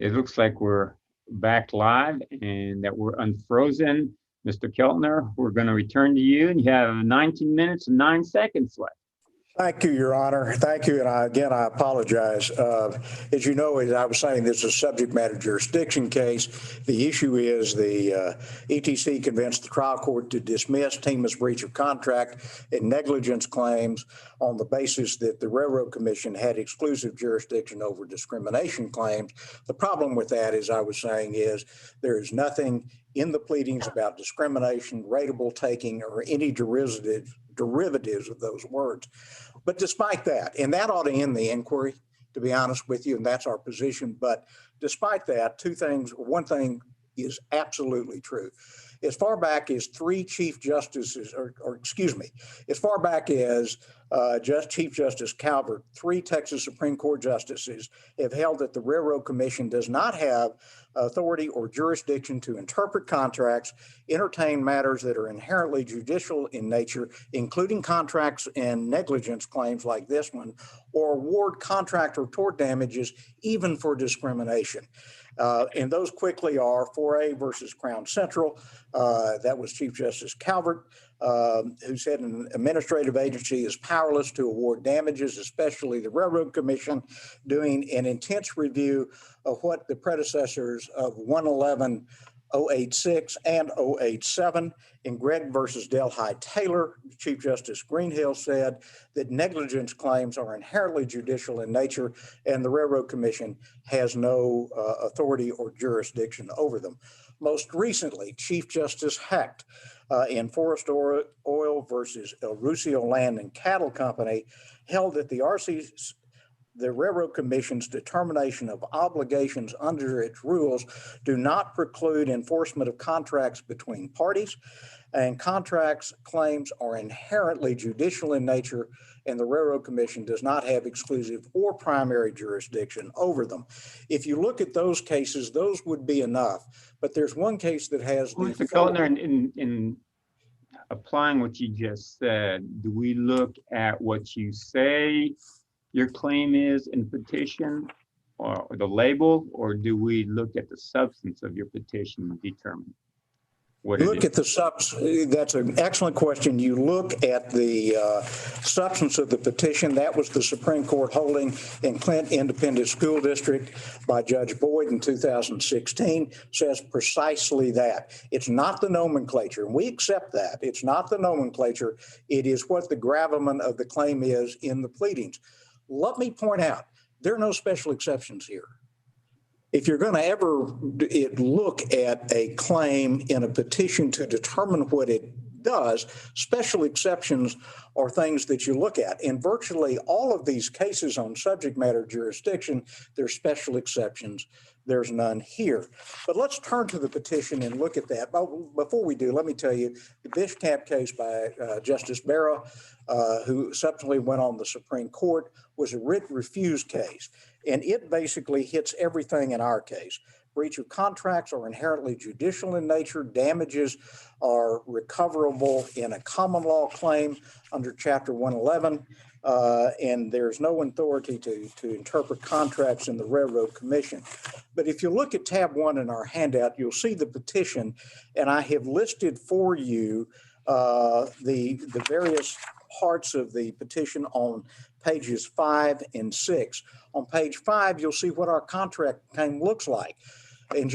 It looks like we're back live and that we're unfrozen. Mr. Keltner, we're going to return to you, and you have 19 minutes and 9 seconds left. Thank you, Your Honor. Thank you. And I apologize. As you know, as I was saying, this is a subject matter jurisdiction case. The issue is the ETC convinced the trial court to dismiss Tema's breach of contract and negligence claims on the basis that the Railroad Commission had exclusive jurisdiction over discrimination claims. The problem with that, as I was saying, is there is nothing in the pleadings about discrimination, rateable taking, or any derivatives of those words. But despite that, and that ought to end the inquiry, to be honest with you, and that's our position. But despite that, one thing is absolutely true. As far back as three Chief Justices, as far back as Chief Justice Calvert, three Texas Supreme Court justices have held that the Railroad Commission does not have authority or jurisdiction to interpret contracts, entertain matters that are inherently judicial in nature, including contracts and negligence claims like this one, or award contract or tort damages even for discrimination. And those quickly are 4A versus Crown Central. That was Chief Justice Calvert, who said an administrative agency is powerless to award damages, especially the Railroad Commission, doing an intense review of what the predecessors of 111-086 and 087 in Gregg versus Delhi Taylor, Chief Justice Greenhill said that negligence claims are inherently judicial in nature and the Railroad Commission has no authority or jurisdiction over them. Most recently, Chief Justice Hecht in Forest Oil versus El Rusio Land and Cattle Company held that the Railroad Commission's determination of obligations under its rules do not preclude enforcement of contracts between parties, and contracts claims are inherently judicial in nature, and the Railroad Commission does not have exclusive or primary jurisdiction over them. If you look at those cases, those would be enough. But there's one case that has the— Mr. Keltner, in applying what you just said, do we look at what you say your claim is in petition or the label, or do we look at the substance of your petition to determine what it is? Look at the substance. That's an excellent question. You look at the substance of the petition. That was the Supreme Court holding in Clint Independent School District by Judge Boyd in 2016 says precisely that. It's not the nomenclature, and we accept that. It's not the nomenclature. It is what the gravamen of the claim is in the pleadings. Let me point out, there are no special exceptions here. If you're going to ever look at a claim in a petition to determine what it does, special exceptions are things that you look at. In virtually all of these cases on subject matter jurisdiction, there's special exceptions. There's none here. But let's turn to the petition and look at that. But before we do, let me tell you, the Bishcap case by Justice Barrow, who subsequently went on the Supreme Court, was a writ refuse case. And it basically hits everything in our case. Breach of contracts are inherently judicial in nature. Damages are recoverable in a common law claim under Chapter 111. And there's no authority to interpret contracts in the Railroad Commission. But if you look at tab 1 in our handout, you'll see the petition, and I have listed for you the various parts of the petition on pages 5 and 6. On page 5, you'll see what our contract claim looks like. And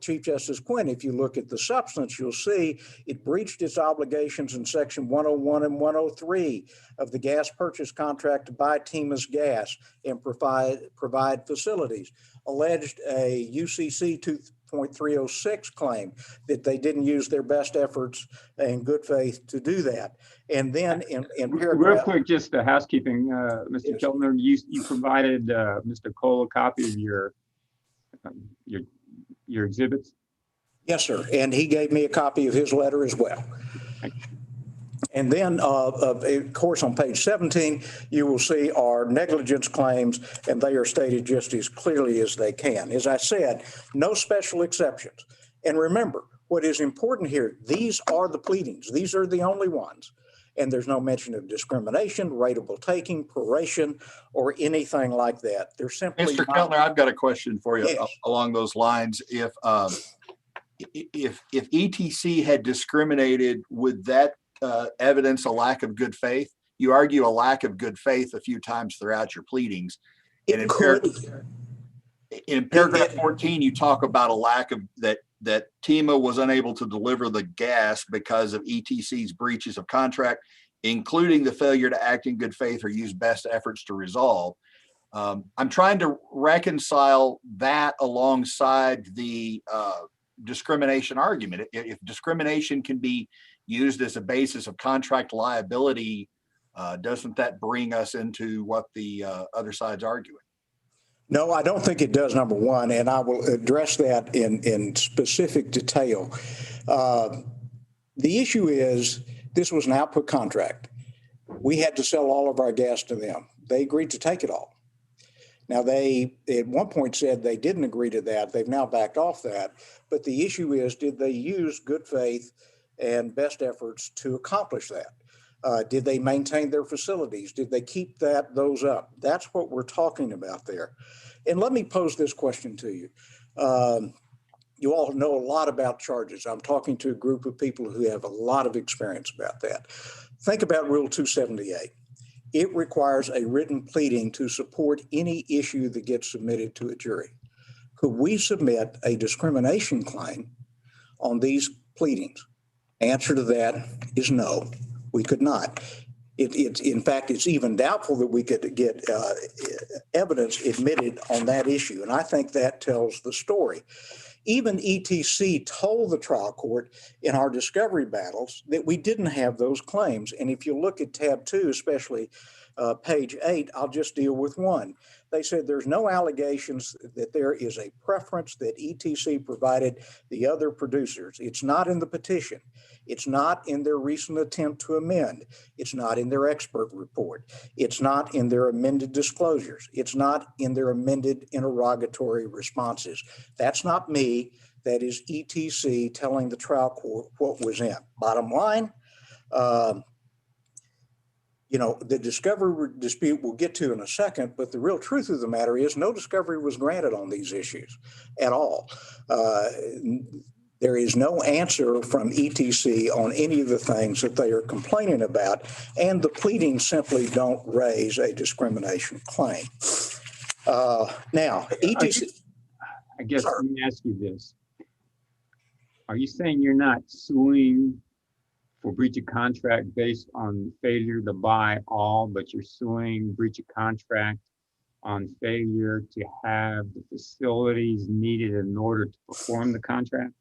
Chief Justice Quinn, if you look at the substance, you'll see it breached its obligations in section 101 and 103 of the gas purchase contract to buy Tema's gas and provide facilities. Alleged a UCC 2.306 claim that they didn't use their best efforts in good faith to do that. And then in paragraph— Real quick, just the housekeeping, Mr. Yes. Keltner, you provided Mr. Cole a copy of your exhibits? Yes, sir. And he gave me a copy of his letter as well. And then, of course, on page 17, you will see our negligence claims, and they are stated just as clearly as they can. As I said, no special exceptions. And remember, what is important here, these are the pleadings. These are the only ones. And there's no mention of discrimination, rateable taking, proration, or anything like that. There's simply Mr. Keltner, I've got a question for you. Yes. Along those lines. If ETC had discriminated, would that evidence a lack of good faith? You argue a lack of good faith a few times throughout your pleadings. And It could. in paragraph 14, you talk about a lack of that Tema was unable to deliver the gas because of ETC's breaches of contract, including the failure to act in good faith or use best efforts to resolve. I'm trying to reconcile that alongside the discrimination argument. If discrimination can be used as a basis of contract liability, doesn't that bring us into what the other side's arguing? No, I don't think it does, number one, and I will address that in specific detail. The issue is this was an output contract. We had to sell all of our gas to them. They agreed to take it all. Now, they at one point said they didn't agree to that. They've now backed off that. But the issue is, did they use good faith and best efforts to accomplish that? Did they maintain their facilities? Did they keep those up? That's what we're talking about there. And let me pose this question to you. You all know a lot about charges. I'm talking to a group of people who have a lot of experience about that. Think about Rule 278. It requires a written pleading to support any issue that gets submitted to a jury. Could we submit a discrimination claim on these pleadings? Answer to that is no, we could not. In fact, it's even doubtful that we could get evidence admitted on that issue. And I think that tells the story. Even ETC told the trial court in our discovery battles that we didn't have those claims. And if you look at tab 2, especially page 8, I'll just deal with one. They said there's no allegations that there is a preference that ETC provided the other producers. It's not in the petition. It's not in their recent attempt to amend. It's not in their expert report. It's not in their amended disclosures. It's not in their amended interrogatory responses. That's not me. That is ETC telling the trial court what was in. Bottom line, the discovery dispute we'll get to in a second, but the real truth of the matter is no discovery was granted on these issues at all. There is no answer from ETC on any of the things that they are complaining about, and the pleadings simply don't raise a discrimination claim. Now, ETC... I guess let me ask you this. Are you saying you're not suing for breach of contract based on failure to buy all, but you're suing breach of contract on failure to have the facilities needed in order to perform the contract?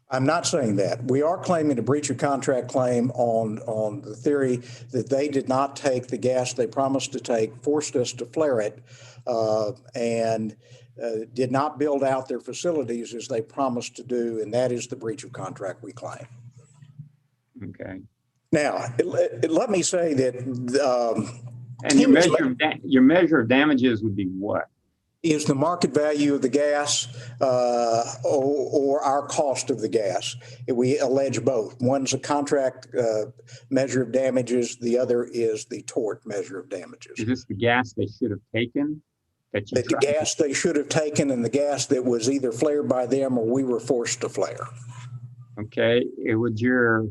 I'm not saying that. We are claiming a breach of contract claim on the theory that they did not take the gas they promised to take, forced us to flare it, and did not build out their facilities as they promised to do, and that is the breach of contract we claim. Okay. Now, let me say that... and your measure of damages would be what? Is the market value of the gas or our cost of the gas. We allege both. One's a contract measure of damages. The other is the tort measure of damages. Is this the gas they should have taken? The gas they should have taken and the gas that was either flared by them or we were forced to flare. Okay. Would your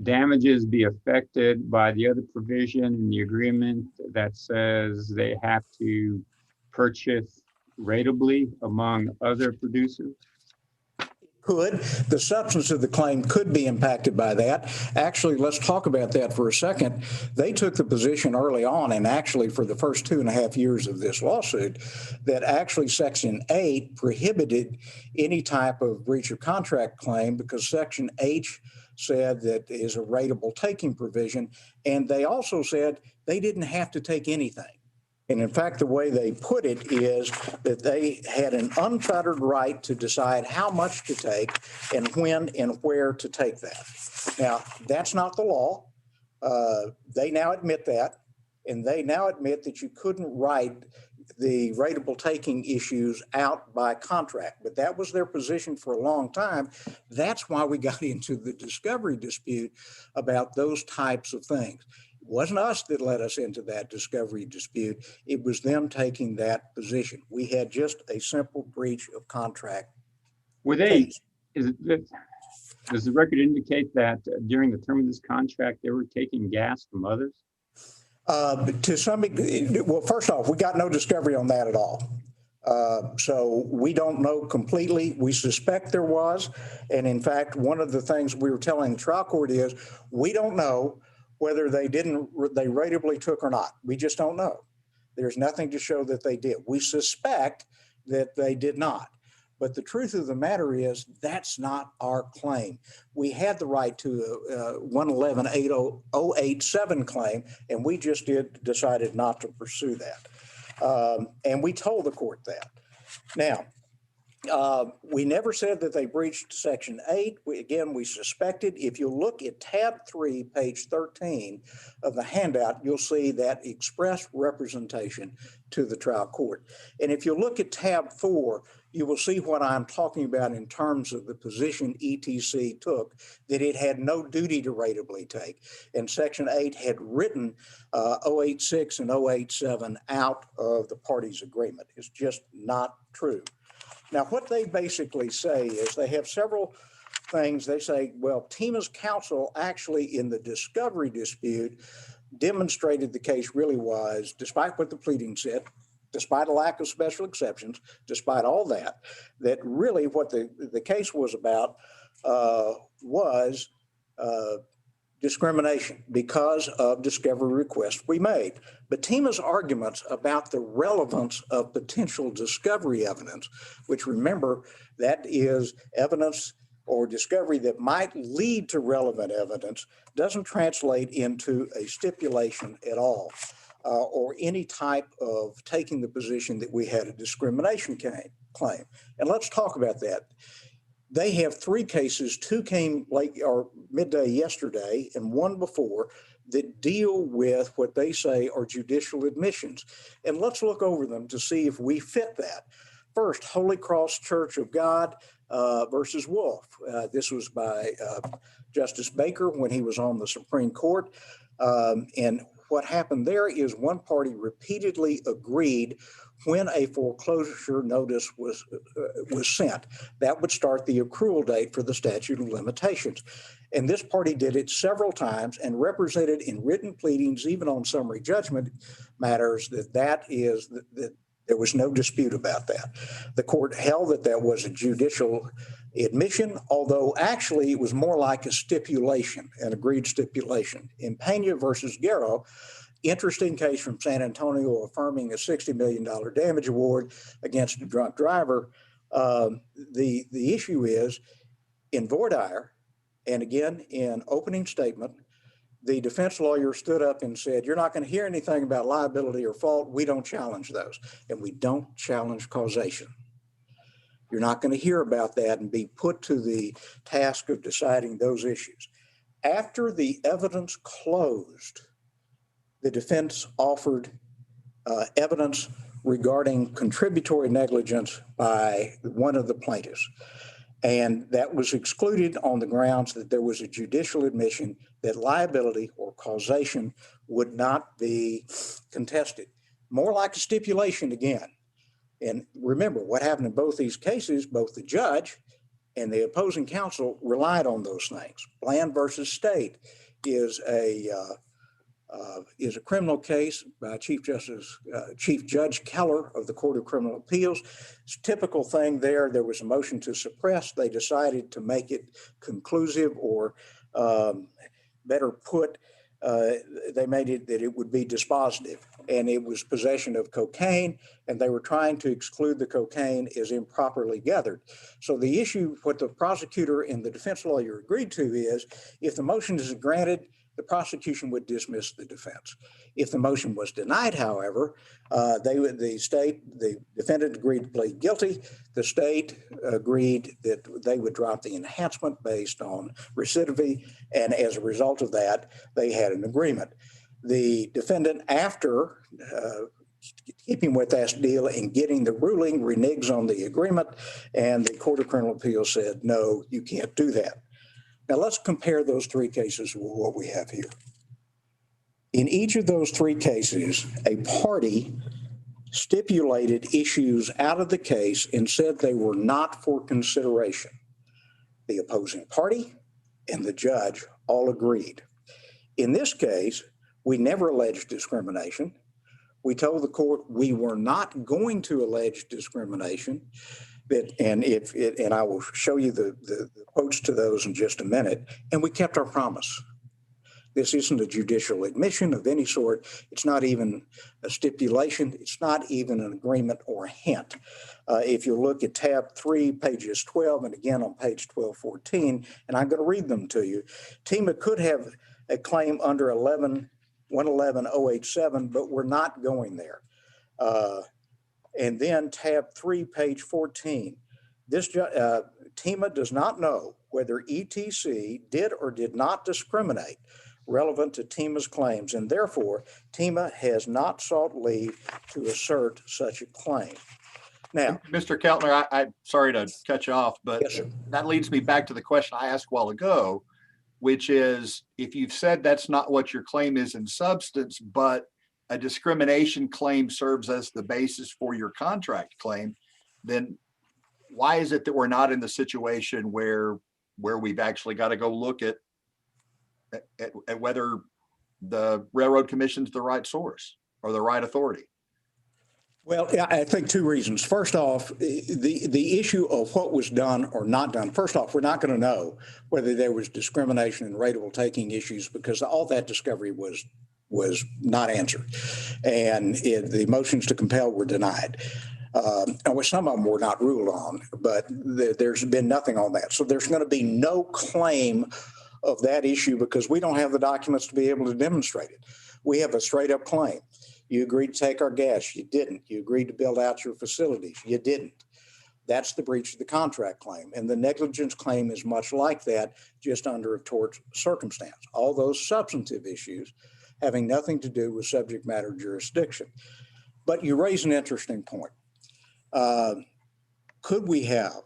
damages be affected by the other provision in the agreement that says they have to purchase ratably among other producers? Could. The substance of the claim could be impacted by that. Actually, let's talk about that for a second. They took the position early on, and actually for the first 2.5 years of this lawsuit, that actually Section 8 prohibited any type of breach of contract claim because Section H said that is a rateable taking provision, and they also said they didn't have to take anything. And in fact, the way they put it is that they had an unfettered right to decide how much to take and when and where to take that. Now, that's not the law. They now admit that, and they now admit that you couldn't write the rateable taking issues out by contract, but that was their position for a long time. That's why we got into the discovery dispute about those types of things. It wasn't us that led us into that discovery dispute. It was them taking that position. We had just a simple breach of contract Were they, case. does the record indicate that during the term of this contract, they were taking gas from others? To some degree, well, first off, we got no discovery on that at all. So we don't know completely. We suspect there was. And in fact, one of the things we were telling the trial court is we don't know whether they rateably took or not. We just don't know. There's nothing to show that they did. We suspect that they did not. But the truth of the matter is that's not our claim. We had the right to a 111-8087 claim, and we just decided not to pursue that. And we told the court that. Now, we never said that they breached Section 8. We suspected. If you look at tab 3, page 13 of the handout, you'll see that express representation to the trial court. And if you look at tab 4, you will see what I'm talking about in terms of the position ETC took, that it had no duty to rateably take. And Section 8 had written 086 and 087 out of the parties' agreement. It's just not true. Now, what they basically say is they have several things. They say, well, Tema's counsel actually in the discovery dispute demonstrated the case really was, despite what the pleading said, despite a lack of special exceptions, despite all that, that really what the case was about was discrimination because of discovery requests we made. But Tema's arguments about the relevance of potential discovery evidence, which remember, that is evidence or discovery that might lead to relevant evidence, doesn't translate into a stipulation at all, or any type of taking the position that we had a discrimination claim. And let's talk about that. They have 3 cases, 2 came late or midday yesterday and 1 before, that deal with what they say are judicial admissions. And let's look over them to see if we fit that. First, Holy Cross Church of God versus Wolf. This was by Justice Baker when he was on the Supreme Court. And what happened there is one party repeatedly agreed when a foreclosure notice was sent. That would start the accrual date for the statute of limitations. And this party did it several times and represented in written pleadings, even on summary judgment matters, that there was no dispute about that. The court held that that was a judicial admission, although actually it was more like a stipulation, an agreed stipulation. In Pena versus Guerrero, interesting case from San Antonio affirming a $60 million damage award against a drunk driver. The issue is in voir dire, and again in opening statement, the defense lawyer stood up and said, you're not going to hear anything about liability or fault. We don't challenge those, and we don't challenge causation. You're not going to hear about that and be put to the task of deciding those issues. After the evidence closed, the defense offered evidence regarding contributory negligence by one of the plaintiffs. And that was excluded on the grounds that there was a judicial admission that liability or causation would not be contested. More like a stipulation again. And remember, what happened in both these cases, both the judge and the opposing counsel relied on those things. Bland versus State is a criminal case by Chief Judge Keller of the Court of Criminal Appeals. It's a typical thing there. There was a motion to suppress. They decided to make it conclusive, or better put, they made it that it would be dispositive. And it was possession of cocaine, and they were trying to exclude the cocaine as improperly gathered. So the issue, what the prosecutor and the defense lawyer agreed to is, if the motion is granted, the prosecution would dismiss the defense. If the motion was denied, however, the defendant agreed to plead guilty. The state agreed that they would drop the enhancement based on recidivity, and as a result of that, they had an agreement. The defendant, after keeping with that deal and getting the ruling, reneges on the agreement, and the Court of Criminal Appeals said, no, you can't do that. Now let's compare those three cases with what we have here. In each of those three cases, a party stipulated issues out of the case and said they were not for consideration. The opposing party and the judge all agreed. In this case, we never alleged discrimination. We told the court we were not going to allege discrimination. And I will show you the quotes to those in just a minute. And we kept our promise. This isn't a judicial admission of any sort. It's not even a stipulation. It's not even an agreement or a hint. If you look at tab 3, pages 12, and again on page 1214, and I'm going to read them to you, Tema could have a claim under 111.087, but we're not going there. And then tab 3, page 14, Tema does not know whether ETC did or did not discriminate relevant to Tema's claims, and therefore Tema has not sought leave to assert such a claim. Now, Mr. Keltner, I'm sorry to cut you off, but yes, sir. that leads me back to the question I asked a while ago, which is, if you've said that's not what your claim is in substance, but a discrimination claim serves as the basis for your contract claim, then why is it that we're not in the situation where we've actually got to go look at whether the Railroad Commission's the right source or the right authority? Well, I think two reasons. First off, the issue of what was done or not done. First off, we're not going to know whether there was discrimination and rateable taking issues because all that discovery was not answered, and the motions to compel were denied. Some of them were not ruled on, but there's been nothing on that. So there's going to be no claim of that issue because we don't have the documents to be able to demonstrate it. We have a straight up claim. You agreed to take our gas. You didn't. You agreed to build out your facilities. You didn't. That's the breach of the contract claim. And the negligence claim is much like that, just under a tort circumstance. All those substantive issues having nothing to do with subject matter jurisdiction. But you raise an interesting point. Could we have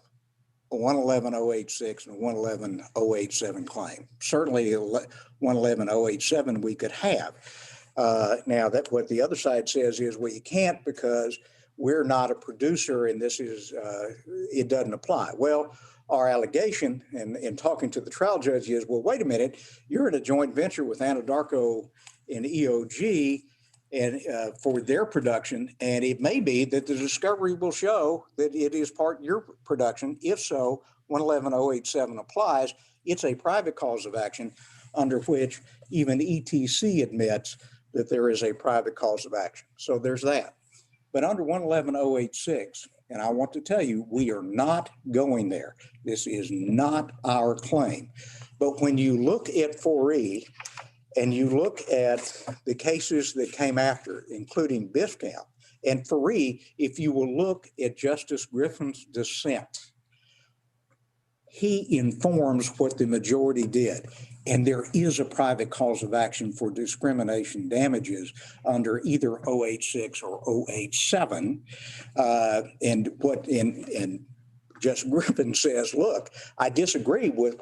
a 111.086 and a 111.087 claim? Certainly 111.087 we could have. Now that what the other side says is, well, you can't because we're not a producer and this is, it doesn't apply. Well, our allegation and talking to the trial judge is, well, wait a minute, you're in a joint venture with Anadarko and EOG and for their production. And it may be that the discovery will show that it is part of your production. If so, 111.087 applies. It's a private cause of action under which even ETC admits that there is a private cause of action. So there's that. But under 111.086, and I want to tell you, we are not going there. This is not our claim. But when you look at 4E and you look at the cases that came after, including Biscamp, and 4E, if you will look at Justice Griffin's dissent, he informs what the majority did. And there is a private cause of action for discrimination damages under either 086 or 087. And Justice Griffin says, look, I disagree with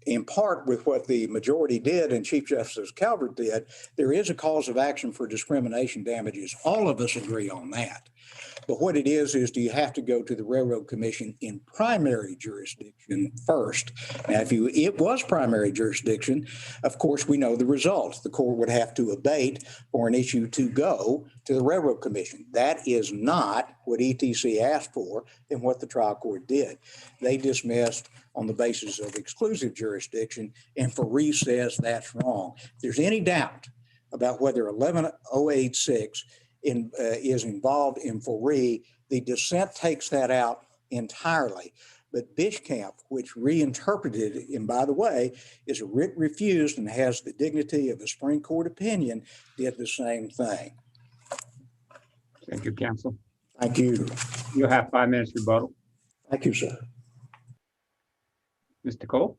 in part with what the majority did and Chief Justice Calvert did. There is a cause of action for discrimination damages. All of us agree on that. But what it is do you have to go to the Railroad Commission in primary jurisdiction first? Now, if it was primary jurisdiction, of course, we know the results. The court would have to abate for an issue to go to the Railroad Commission. That is not what ETC asked for and what the trial court did. They dismissed on the basis of exclusive jurisdiction, and 4E says that's wrong. If there's any doubt about whether 11086 is involved in 4E, the dissent takes that out entirely. But Biscamp, which reinterpreted it, and by the way, is a writ refused and has the dignity of a Supreme Court opinion, did the same thing. Thank you, counsel. Thank you. You'll have 5 minutes rebuttal. Thank you, sir. Mr. Cole?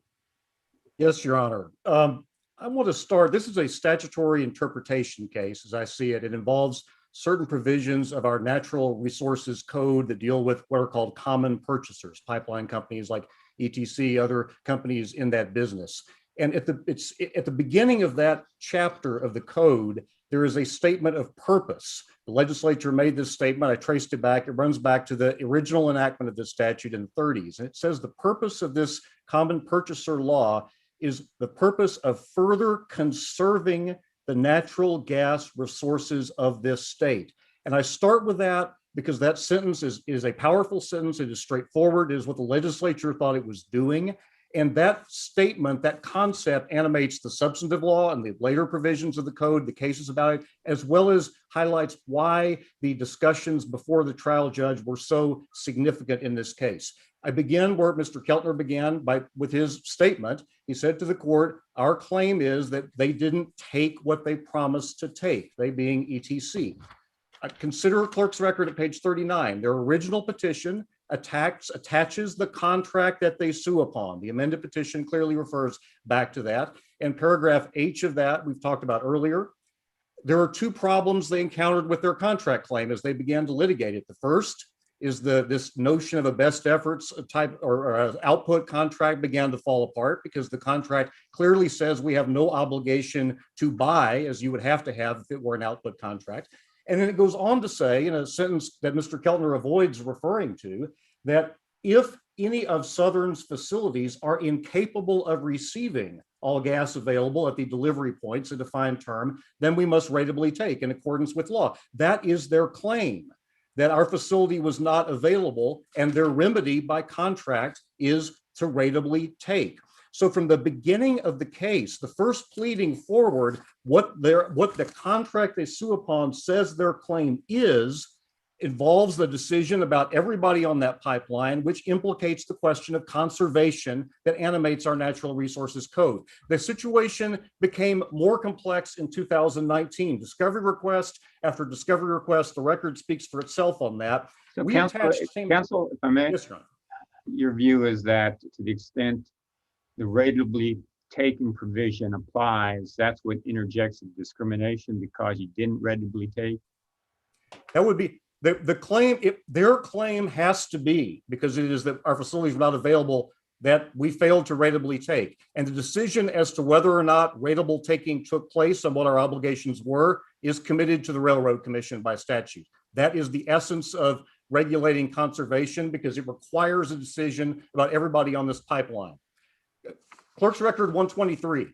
Yes, Your Honor. I want to start. This is a statutory interpretation case, as I see it. It involves certain provisions of our natural resources code that deal with what are called common purchasers, pipeline companies like ETC, other companies in that business. And at the beginning of that chapter of the code, there is a statement of purpose. The legislature made this statement. I traced it back. It runs back to the original enactment of the statute in the 30s. And it says the purpose of this common purchaser law is the purpose of further conserving the natural gas resources of this state. And I start with that because that sentence is a powerful sentence. It is straightforward. It is what the legislature thought it was doing. And that statement, that concept animates the substantive law and the later provisions of the code, the cases about it, as well as highlights why the discussions before the trial judge were so significant in this case. I begin where Mr. Keltner began with his statement. He said to the court, our claim is that they didn't take what they promised to take, they being ETC. Consider clerk's record at page 39. Their original petition attaches the contract that they sue upon. The amended petition clearly refers back to that. And paragraph H of that we've talked about earlier. There are two problems they encountered with their contract claim as they began to litigate it. The first is this notion of a best efforts type or output contract began to fall apart because the contract clearly says we have no obligation to buy, as you would have to have if it were an output contract. And then it goes on to say, in a sentence that Mr. Keltner avoids referring to, that if any of Southern's facilities are incapable of receiving all gas available at the delivery points, a defined term, then we must rateably take in accordance with law. That is their claim, that our facility was not available, and their remedy by contract is to rateably take. So from the beginning of the case, the first pleading forward, what the contract they sue upon says their claim is, involves the decision about everybody on that pipeline, which implicates the question of conservation that animates our natural resources code. The situation became more complex in 2019. Discovery request after discovery request, the record speaks for itself on that. So counsel, if I may, yes, Ron. Your view is that to the extent the rateably taken provision applies, that's what interjects the discrimination because you didn't rateably take? That would be the claim. Their claim has to be, because it is that our facility is not available, that we failed to rateably take. And the decision as to whether or not rateable taking took place and what our obligations were is committed to the Railroad Commission by statute. That is the essence of regulating conservation because it requires a decision about everybody on this pipeline. Clerk's record 123.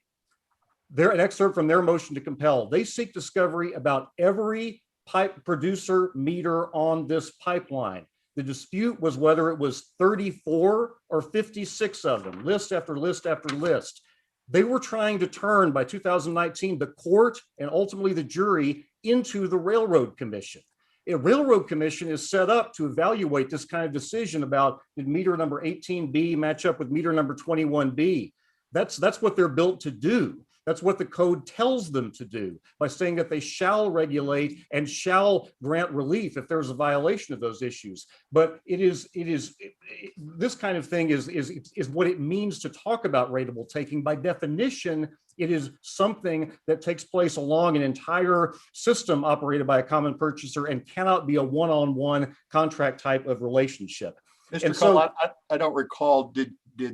They're an excerpt from their motion to compel. They seek discovery about every pipe producer meter on this pipeline. The dispute was whether it was 34 or 56 of them, list after list after list. They were trying to turn, by 2019, the court and ultimately the jury into the Railroad Commission. A Railroad Commission is set up to evaluate this kind of decision about did meter number 18B match up with meter number 21B. That's what they're built to do. That's what the code tells them to do by saying that they shall regulate and shall grant relief if there's a violation of those issues. But this kind of thing is what it means to talk about rateable taking. By definition, it is something that takes place along an entire system operated by a common purchaser and cannot be a one-on-one contract type of relationship. Mr. Cole, I don't recall, did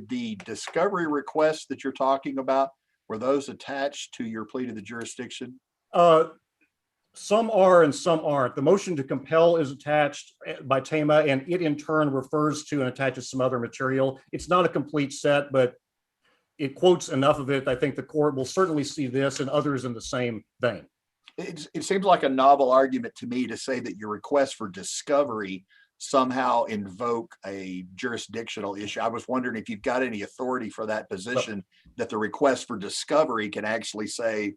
the discovery requests that you're talking about, were those attached to your plea to the jurisdiction? Some are and some aren't. The motion to compel is attached by Tema, and it in turn refers to and attaches some other material. It's not a complete set, but it quotes enough of it. I think the court will certainly see this and others in the same vein. It seems like a novel argument to me to say that your request for discovery somehow invoke a jurisdictional issue. I was wondering if you've got any authority for that position, that the request for discovery can actually say,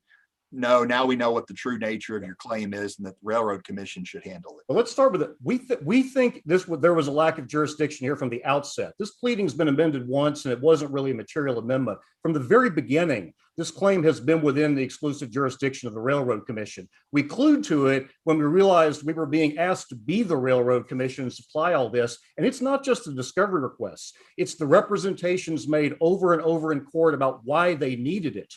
no, now we know what the true nature of your claim is and that the Railroad Commission should handle it. Well, let's start with it. We think there was a lack of jurisdiction here from the outset. This pleading's been amended once and it wasn't really a material amendment. From the very beginning, this claim has been within the exclusive jurisdiction of the Railroad Commission. We clued to it when we realized we were being asked to be the Railroad Commission and supply all this. And it's not just the discovery requests. It's the representations made over and over in court about why they needed it.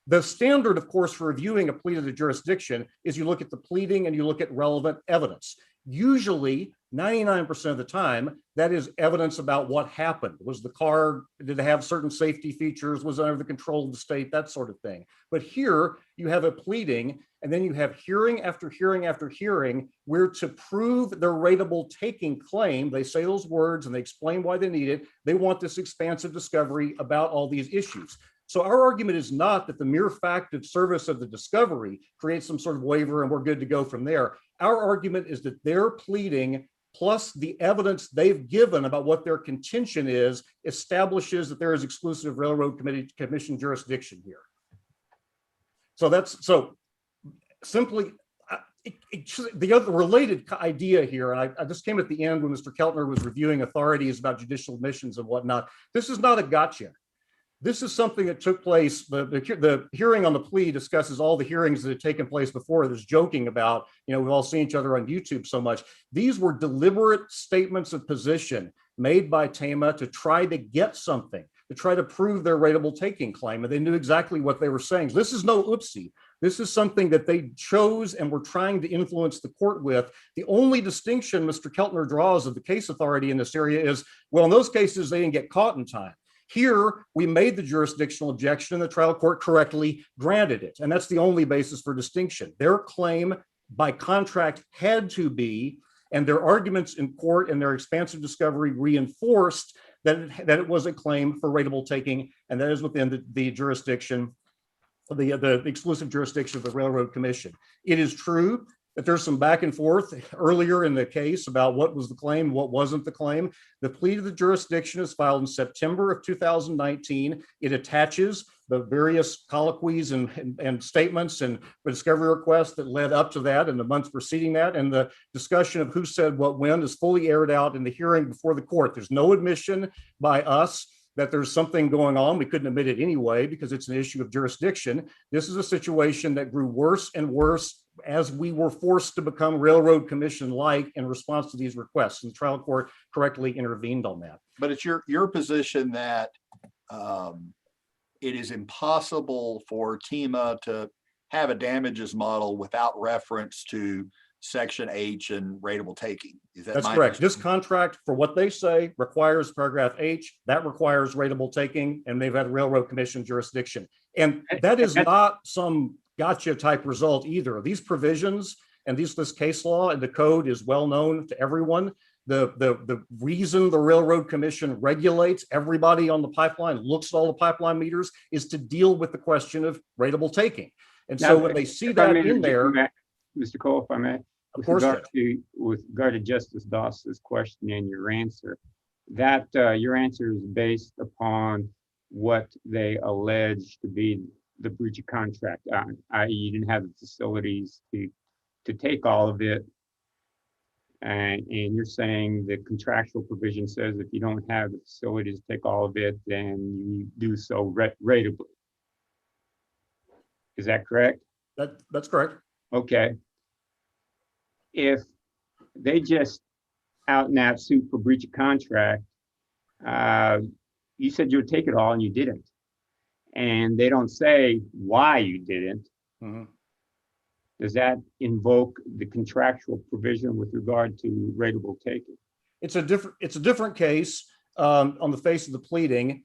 The standard, of course, for reviewing a plea to the jurisdiction is you look at the pleading and you look at relevant evidence. Usually, 99% of the time, that is evidence about what happened. Was the car, did it have certain safety features? Was it under the control of the state? That sort of thing. But here, you have a pleading, and then you have hearing after hearing after hearing, where to prove their rateable taking claim, they say those words and they explain why they need it. They want this expansive discovery about all these issues. So our argument is not that the mere fact of service of the discovery creates some sort of waiver and we're good to go from there. Our argument is that their pleading plus the evidence they've given about what their contention is establishes that there is exclusive Railroad Commission jurisdiction here. So simply the other related idea here, and I just came at the end when Mr. Keltner was reviewing authorities about judicial admissions and whatnot. This is not a gotcha. This is something that took place. The hearing on the plea discusses all the hearings that had taken place before. There's joking about, we've all seen each other on YouTube so much. These were deliberate statements of position made by Tema to try to get something, to try to prove their rateable taking claim. And they knew exactly what they were saying. This is no oopsie. This is something that they chose and were trying to influence the court with. The only distinction Mr. Keltner draws of the case authority in this area is, well, in those cases, they didn't get caught in time. Here, we made the jurisdictional objection and the trial court correctly granted it. And that's the only basis for distinction. Their claim by contract had to be, and their arguments in court and their expansive discovery reinforced that it was a claim for rateable taking, and that is within the jurisdiction, the exclusive jurisdiction of the Railroad Commission. It is true that there's some back and forth earlier in the case about what was the claim, what wasn't the claim. The plea to the jurisdiction is filed in September of 2019. It attaches the various colloquies and statements and discovery requests that led up to that and the months preceding that. And the discussion of who said what when is fully aired out in the hearing before the court. There's no admission by us that there's something going on. We couldn't admit it anyway because it's an issue of jurisdiction. This is a situation that grew worse and worse as we were forced to become Railroad Commission-like in response to these requests. And the trial court correctly intervened on that. But it's your position that it is impossible for Tema to have a damages model without reference to Section H and rateable taking. Is that That's correct. This contract, for what they say, requires paragraph H. That requires rateable taking, and they've had Railroad Commission jurisdiction. And that is not some gotcha type result either. These provisions and this case law and the code is well known to everyone. The reason the Railroad Commission regulates everybody on the pipeline, looks at all the pipeline meters, is to deal with the question of rateable taking. And so when they see that in there, Mr. Cole, if I may, of course, with regard to Justice Doss's question and your answer, that your answer is based upon what they allege to be the breach of contract, i.e. you didn't have the facilities to take all of it. And you're saying the contractual provision says if you don't have the facilities to take all of it, then you do so rateably. Is that correct? That's correct. Okay. If they just out and out suit for breach of contract, you said you would take it all and you didn't. And they don't say why you didn't. Mm-hmm. Does that invoke the contractual provision with regard to rateable taking? It's a different case on the face of the pleading.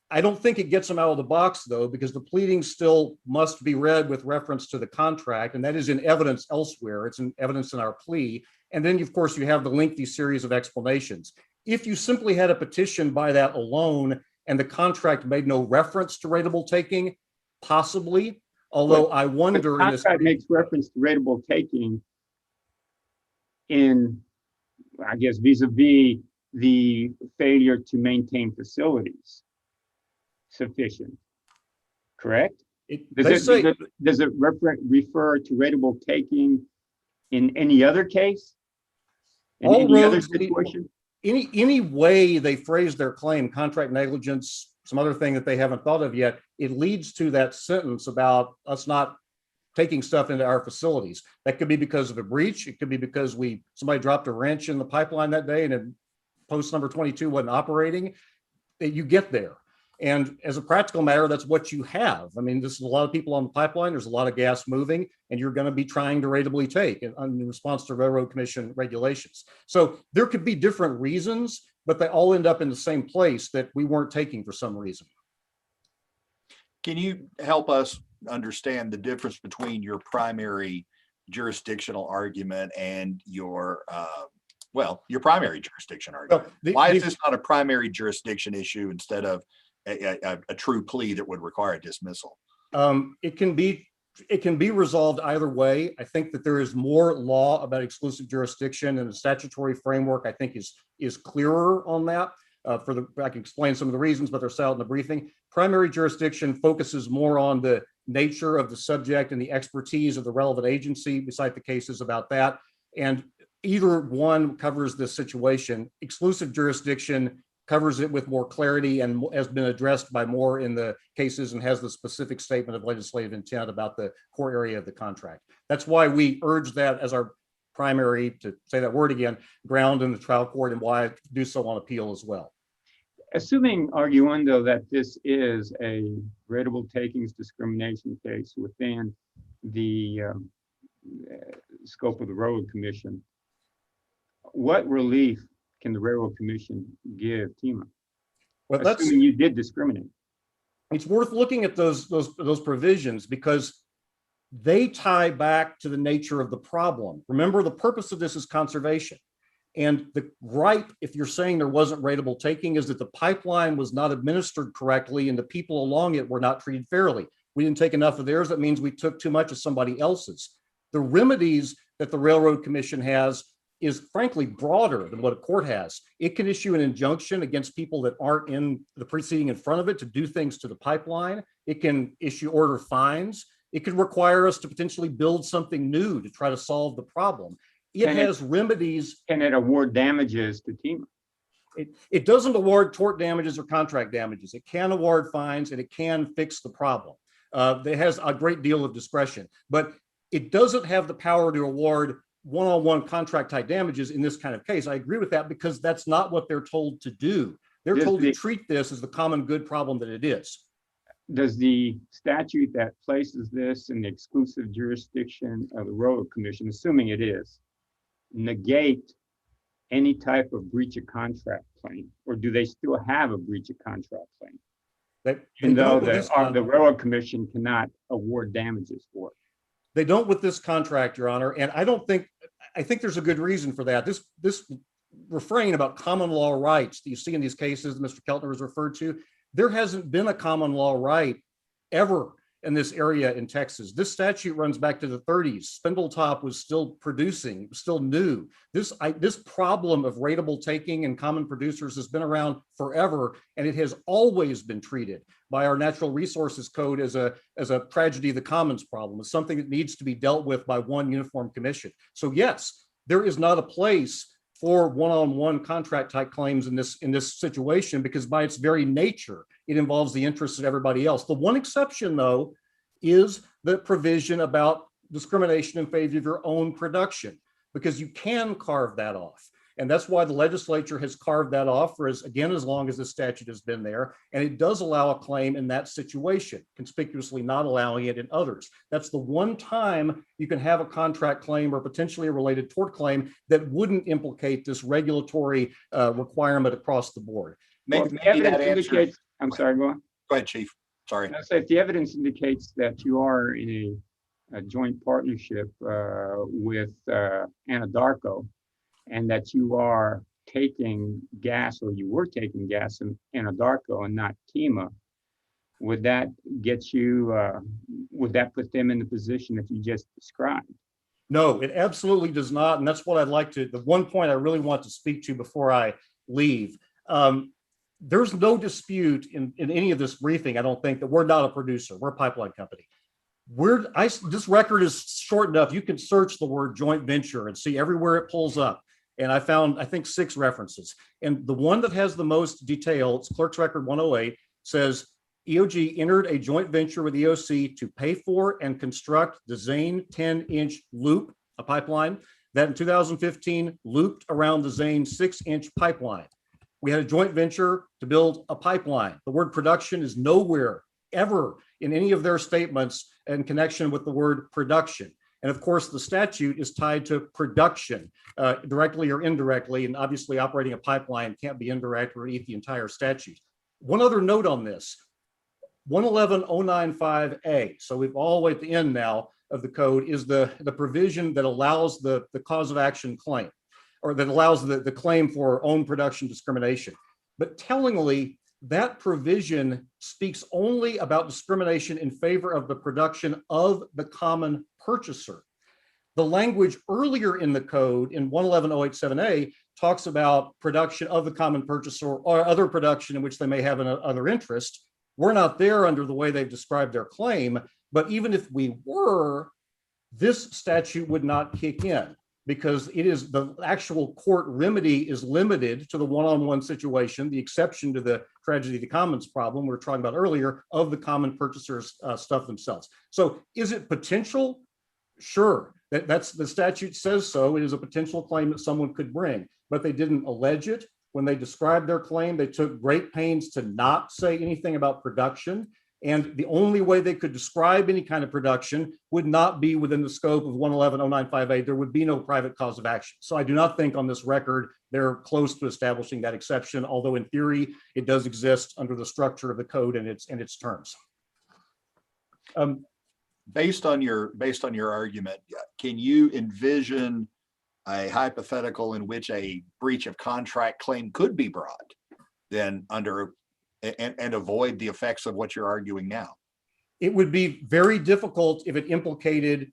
I don't think it gets them out of the box, though, because the pleading still must be read with reference to the contract, and that is in evidence elsewhere. It's in evidence in our plea. And then, of course, you have the lengthy series of explanations. If you simply had a petition by that alone and the contract made no reference to rateable taking, possibly, although I wonder the contract makes reference to rateable taking in, I guess, vis-a-vis the failure to maintain facilities sufficient, correct? Does it refer to rateable taking in any other case? In any other situation? Any way they phrase their claim, contract negligence, some other thing that they haven't thought of yet, it leads to that sentence about us not taking stuff into our facilities. That could be because of a breach. It could be because somebody dropped a wrench in the pipeline that day and post number 22 wasn't operating. You get there. And as a practical matter, that's what you have. I mean, this is a lot of people on the pipeline. There's a lot of gas moving, and you're going to be trying to ratably take in response to Railroad Commission regulations. So there could be different reasons, but they all end up in the same place, that we weren't taking for some reason. Can you help us understand the difference between your primary jurisdictional argument and your primary jurisdiction argument? Well, Why is this not a primary jurisdiction issue instead of a true plea that would require a dismissal? It can be resolved either way. I think that there is more law about exclusive jurisdiction, and the statutory framework, I think, is clearer on that. I can explain some of the reasons, but they're set out in the briefing. Primary jurisdiction focuses more on the nature of the subject and the expertise of the relevant agency. We cite the cases about that, and either one covers this situation. Exclusive jurisdiction covers it with more clarity and has been addressed by more in the cases, and has the specific statement of legislative intent about the core area of the contract. That's why we urge that as our primary, to say that word again, ground in the trial court, and why I do so on appeal as well. Assuming, arguendo, that this is a rateable takings discrimination case within the scope of the Railroad Commission, what relief can the Railroad Commission give Tema? Well, Assuming you did discriminate. It's worth looking at those provisions, because they tie back to the nature of the problem. Remember, the purpose of this is conservation. And the gripe, if you're saying there wasn't rateable taking, is that the pipeline was not administered correctly and the people along it were not treated fairly. We didn't take enough of theirs. That means we took too much of somebody else's. The remedies that the Railroad Commission has is frankly broader than what a court has. It can issue an injunction against people that aren't in the proceeding in front of it to do things to the pipeline. It can issue order fines. It could require us to potentially build something new to try to solve the problem. It has remedies. Can it award damages to Tema? It doesn't award tort damages or contract damages. It can award fines, and it can fix the problem. It has a great deal of discretion, but it doesn't have the power to award one-on-one contract type damages in this kind of case. I agree with that, because that's not what they're told to do. They're told to treat this as the common good problem that it is. Does the statute that places this in the exclusive jurisdiction of the Railroad Commission, assuming it is, negate any type of breach of contract claim, or do they still have a breach of contract claim? Even though the Railroad Commission cannot award damages for it. They don't with this contract, Your Honor, and I think there's a good reason for that. This refrain about common law rights that you see in these cases that Mr. Keltner has referred to, there hasn't been a common law right ever in this area in Texas. This statute runs back to the 30s. Spindletop was still producing, still new. This problem of rateable taking and common producers has been around forever, and it has always been treated by our Natural Resources Code as a tragedy of the commons problem, as something that needs to be dealt with by one uniform commission. So yes, there is not a place for one-on-one contract type claims in this situation, because by its very nature, it involves the interests of everybody else. The one exception, though, is the provision about discrimination in favor of your own production, because you can carve that off. And that's why the legislature has carved that off for as long as this statute has been there. And it does allow a claim in that situation, conspicuously not allowing it in others. That's the one time you can have a contract claim or potentially a related tort claim that wouldn't implicate this regulatory requirement across the board. Well, maybe that indicates, I'm sorry, go on. Go ahead, Chief. Sorry. I say if the evidence indicates that you are in a joint partnership with Anadarko, and that you are taking gas, or you were taking gas in Anadarko and not Tema, would that get you, would that put them in the position that you just described? No, it absolutely does not. And that's what I'd like to, the one point I really want to speak to before I leave. There's no dispute in any of this briefing, I don't think, that we're not a producer. We're a pipeline company. This record is short enough. You can search the word joint venture and see everywhere it pulls up. And I found, I think, 6 references. And the one that has the most detail, it's Clerk's Record 108, says EOG entered a joint venture with EOC to pay for and construct the Zane 10-inch loop, a pipeline, that in 2015 looped around the Zane 6-inch pipeline. We had a joint venture to build a pipeline. The word production is nowhere ever in any of their statements in connection with the word production. And of course, the statute is tied to production, directly or indirectly, and obviously operating a pipeline can't be indirect or eat the entire statute. One other note on this, 111095A, so we've all the way at the end now of the code, is the provision that allows the cause of action claim, or that allows the claim for own production discrimination. But tellingly, that provision speaks only about discrimination in favor of the production of the common purchaser. The language earlier in the code in 111087A talks about production of the common purchaser or other production in which they may have another interest. We're not there under the way they've described their claim, but even if we were, this statute would not kick in, because it is the actual court remedy is limited to the one-on-one situation, the exception to the tragedy of the commons problem we were talking about earlier of the common purchasers stuff themselves. So is it potential? Sure, that's the statute says so. It is a potential claim that someone could bring, but they didn't allege it. When they described their claim, they took great pains to not say anything about production. And the only way they could describe any kind of production would not be within the scope of 111095A. There would be no private cause of action. So I do not think on this record they're close to establishing that exception, although in theory it does exist under the structure of the code and its terms. Based on your argument, can you envision a hypothetical in which a breach of contract claim could be brought then under and avoid the effects of what you're arguing now? It would be very difficult if it implicated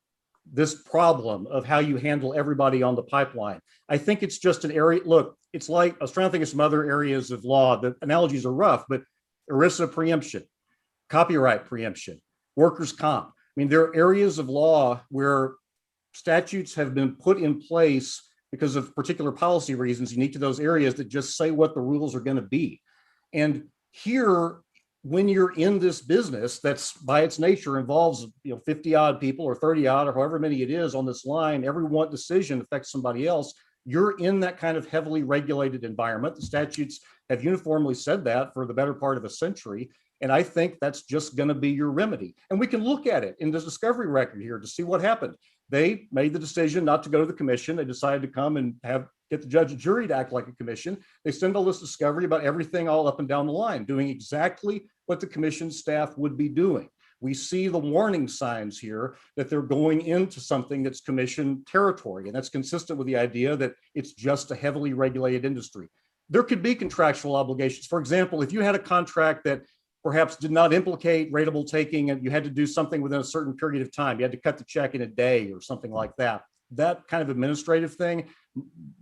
this problem of how you handle everybody on the pipeline. I think it's just an area, look, it's like, I was trying to think of some other areas of law. The analogies are rough, but ERISA preemption, copyright preemption, workers' comp. I mean, there are areas of law where statutes have been put in place because of particular policy reasons unique to those areas that just say what the rules are going to be. And here, when you're in this business that's by its nature involves 50 odd people or 30 odd or however many it is on this line, every one decision affects somebody else. You're in that kind of heavily regulated environment. The statutes have uniformly said that for the better part of a century. And I think that's just going to be your remedy. And we can look at it in the discovery record here to see what happened. They made the decision not to go to the commission. They decided to come and get the judge and jury to act like a commission. They send all this discovery about everything all up and down the line, doing exactly what the commission staff would be doing. We see the warning signs here that they're going into something that's commission territory, and that's consistent with the idea that it's just a heavily regulated industry. There could be contractual obligations. For example, if you had a contract that perhaps did not implicate rateable taking and you had to do something within a certain period of time, you had to cut the check in a day or something like that, that kind of administrative thing,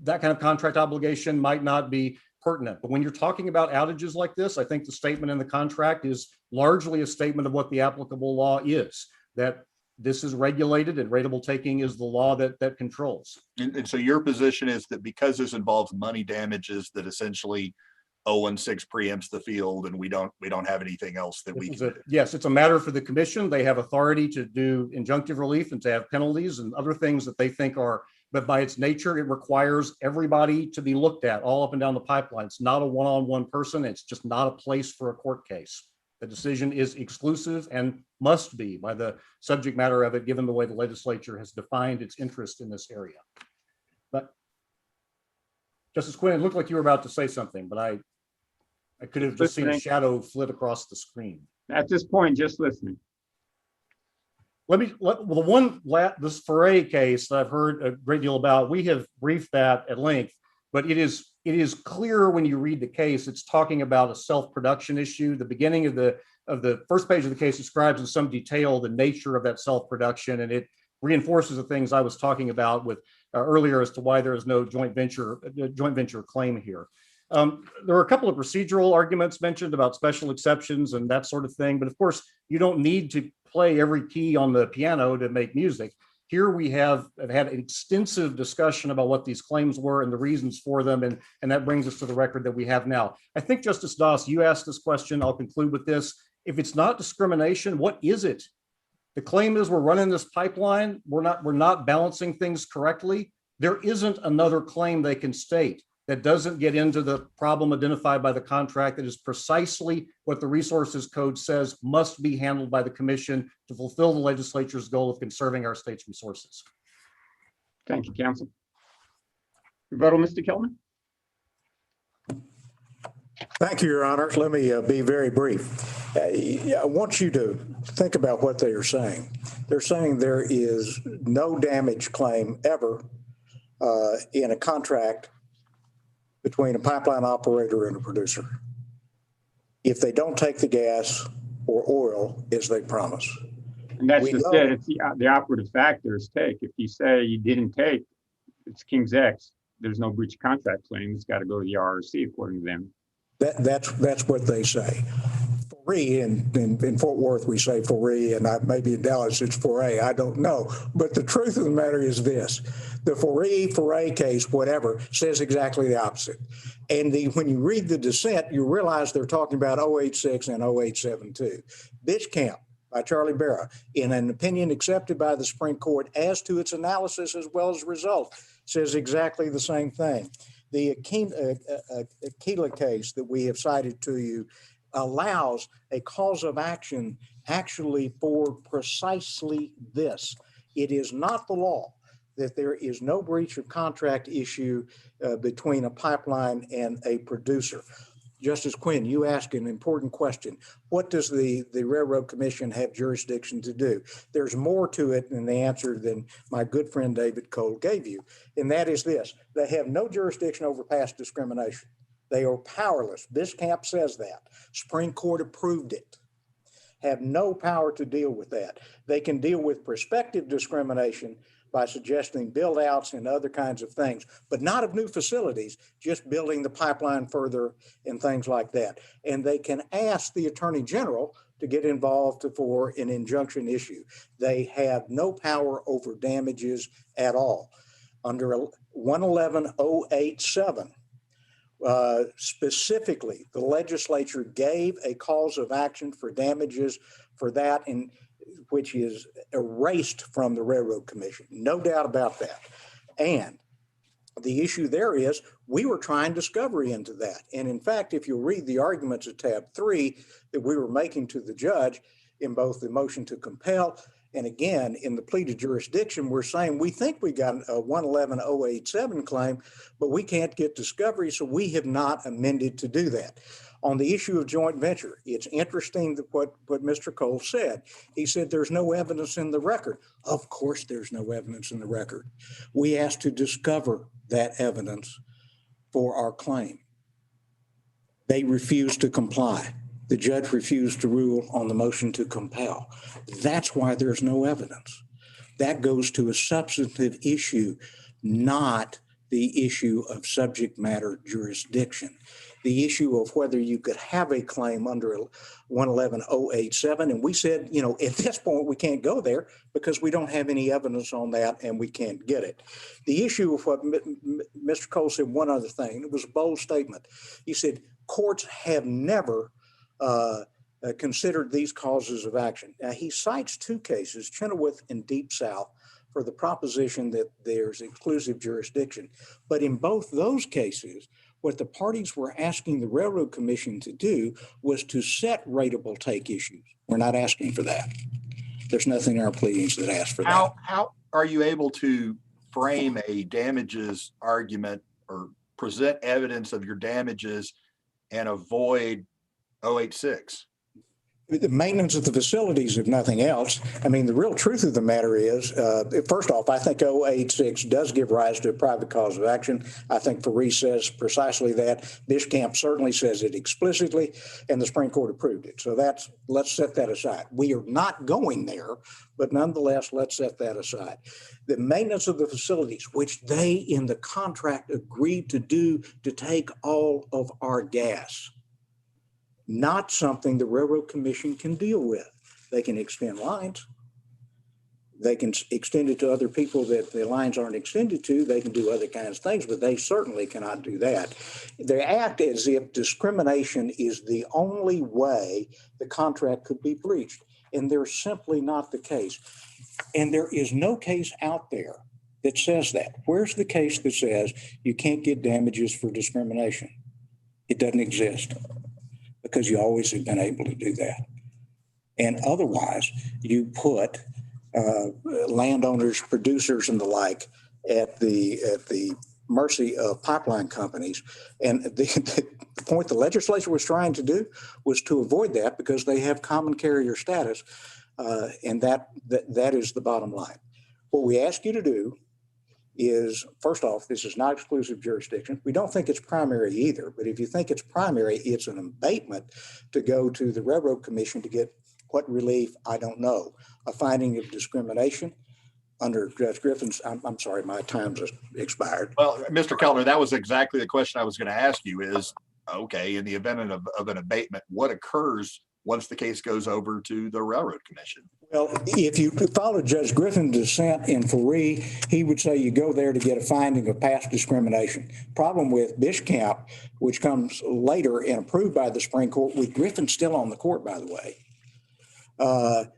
that kind of contract obligation might not be pertinent. But when you're talking about outages like this, I think the statement in the contract is largely a statement of what the applicable law is, that this is regulated and rateable taking is the law that controls. And so your position is that because this involves money damages, that essentially 016 preempts the field and we don't have anything else that we can do. Yes, it's a matter for the commission. They have authority to do injunctive relief and to have penalties and other things that they think are, but by its nature, it requires everybody to be looked at all up and down the pipeline. It's not a one-on-one person. It's just not a place for a court case. The decision is exclusive and must be by the subject matter of it, given the way the legislature has defined its interest in this area. But Justice Quinn, it looked like you were about to say something, but I could have just seen a shadow flit across the screen. At this point, just listening. This Foray case that I've heard a great deal about, we have briefed that at length, but it is clear when you read the case, it's talking about a self-production issue. The beginning of the first page of the case describes in some detail the nature of that self-production, and it reinforces the things I was talking about with earlier as to why there is no joint venture claim here. There are a couple of procedural arguments mentioned about special exceptions and that sort of thing, but of course, you don't need to play every key on the piano to make music. Here we have had an extensive discussion about what these claims were and the reasons for them, and that brings us to the record that we have now. I think, Justice Doss, you asked this question. I'll conclude with this. If it's not discrimination, what is it? The claim is we're running this pipeline. We're not balancing things correctly. There isn't another claim they can state. that doesn't get into the problem identified by the contract. That is precisely what the Resources Code says must be handled by the commission to fulfill the legislature's goal of conserving our state's resources. Thank you, counsel. Rebuttal, Mr. Kelman? Thank you, Your Honor. Let me be very brief. I want you to think about what they are saying. They're saying there is no damage claim ever in a contract between a pipeline operator and a producer if they don't take the gas or oil as they promise. And that's We just know- it. It's the operative factor is take. If you say you didn't take, it's King's X. There's no breach of contract claim. It's got to go to the RRC according to them. That's what they say. Foree in Fort Worth, we say foree, and maybe in Dallas it's foray. I don't know. But the truth of the matter is this. The foray case, whatever, says exactly the opposite. And when you read the dissent, you realize they're talking about 086 and 0872. Bitch Camp by Charlie Barra, in an opinion accepted by the Supreme Court as to its analysis as well as result, says exactly the same thing. The Aquila case that we have cited to you allows a cause of action actually for precisely this. It is not the law that there is no breach of contract issue between a pipeline and a producer. Justice Quinn, you asked an important question. What does the Railroad Commission have jurisdiction to do? There's more to it in the answer than my good friend David Cole gave you. And that is this. They have no jurisdiction over past discrimination. They are powerless. Biscamp says that. Supreme Court approved it. Have no power to deal with that. They can deal with prospective discrimination by suggesting build outs and other kinds of things, but not of new facilities, just building the pipeline further and things like that. And they can ask the Attorney General to get involved for an injunction issue. They have no power over damages at all. Under 111.087, specifically, the legislature gave a cause of action for damages for that, and which is erased from the Railroad Commission. No doubt about that. And the issue there is we were trying discovery into that. And in fact, if you read the arguments at tab 3 that we were making to the judge in both the motion to compel and again in the pleaded jurisdiction, we're saying we think we got a 111.087 claim, but we can't get discovery, so we have not amended to do that. On the issue of joint venture, it's interesting that what Mr. Cole said. He said there's no evidence in the record. Of course there's no evidence in the record. We asked to discover that evidence for our claim. They refused to comply. The judge refused to rule on the motion to compel. That's why there's no evidence. That goes to a substantive issue, not the issue of subject matter jurisdiction. The issue of whether you could have a claim under 111.087. And we said, at this point, we can't go there because we don't have any evidence on that and we can't get it. The issue of what Mr. Cole said, one other thing, it was a bold statement. He said, courts have never considered these causes of action. Now, he cites two cases, Chenoweth and Deep South, for the proposition that there's exclusive jurisdiction. But in both those cases, what the parties were asking the Railroad Commission to do was to set rateable take issues. We're not asking for that. There's nothing in our pleadings that asks for that. How are you able to frame a damages argument or present evidence of your damages and avoid 086? The maintenance of the facilities, if nothing else. I mean, the real truth of the matter is, first off, I think 086 does give rise to a private cause of action. I think Faree says precisely that. Biscamp certainly says it explicitly, and the Supreme Court approved it. So let's set that aside. We are not going there, but nonetheless, let's set that aside. The maintenance of the facilities, which they in the contract agreed to do to take all of our gas. Not something the Railroad Commission can deal with. They can extend lines. They can extend it to other people that the lines aren't extended to. They can do other kinds of things, but they certainly cannot do that. They act as if discrimination is the only way the contract could be breached, and they're simply not the case. And there is no case out there that says that? Where's the case that says you can't get damages for discrimination? It doesn't exist because you always have been able to do that. And otherwise, you put landowners, producers, and the like at the mercy of pipeline companies. And the point the legislature was trying to do was to avoid that because they have common carrier status, and that is the bottom line. What we ask you to do is, first off, this is not exclusive jurisdiction. We don't think it's primary either, but if you think it's primary, it's an abatement to go to the Railroad Commission to get what relief, I don't know. A finding of discrimination under Judge Griffin's, I'm sorry, my time's expired. Well, Mr. Kellner, that was exactly the question I was going to ask you is, okay, in the event of an abatement, what occurs once the case goes over to the Railroad Commission? Well, if you follow Judge Griffin's dissent in Faree, he would say you go there to get a finding of past discrimination. Problem with Bishcamp, which comes later and approved by the Supreme Court, with Griffin still on the court, by the way,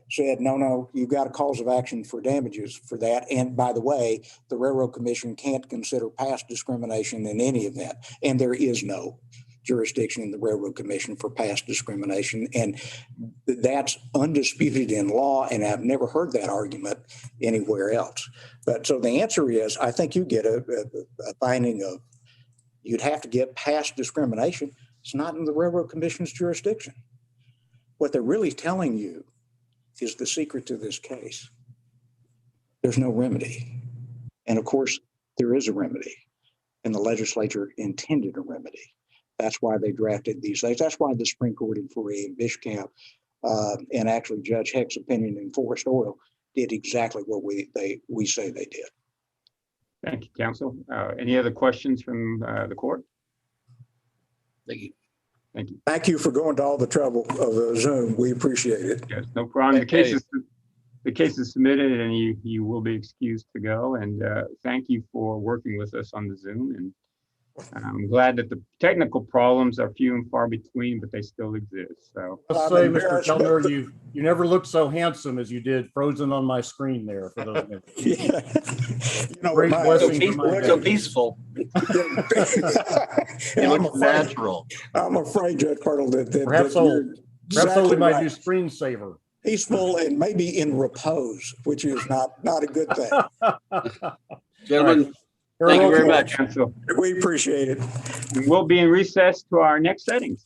said, no, you've got a cause of action for damages for that. And by the way, the Railroad Commission can't consider past discrimination in any event. And there is no jurisdiction in the Railroad Commission for past discrimination. And that's undisputed in law. And I've never heard that argument anywhere else. But so the answer is, I think you get a finding of, you'd have to get past discrimination. It's not in the Railroad Commission's jurisdiction. What they're really telling you is the secret to this case. There's no remedy. And of course, there is a remedy, and the legislature intended a remedy. That's why they drafted these things. That's why the Supreme Court in Faree and Bishcamp, and actually Judge Heck's opinion in Forest Oil did exactly what we say they did. Thank you, counsel. Any other questions from the court? Thank you. Thank you. Thank you for going to all the trouble of Zoom. We appreciate it. Yes, no problem. The case is submitted, and you will be excused to go. And thank you for working with us on the Zoom. And I'm glad that the technical problems are few and far between, but they still exist. So I'll say, Mr. Kellner, you never looked so handsome as you did frozen on my screen there for those minutes. Yeah. You know, Great blessing. So peaceful. It looks natural. I'm afraid, Judge Cardle, that Perhaps we might do screensaver. Peaceful and maybe in repose, which is not a good thing. Gentlemen, thank you very much. counsel, We appreciate it. we'll be in recess to our next settings.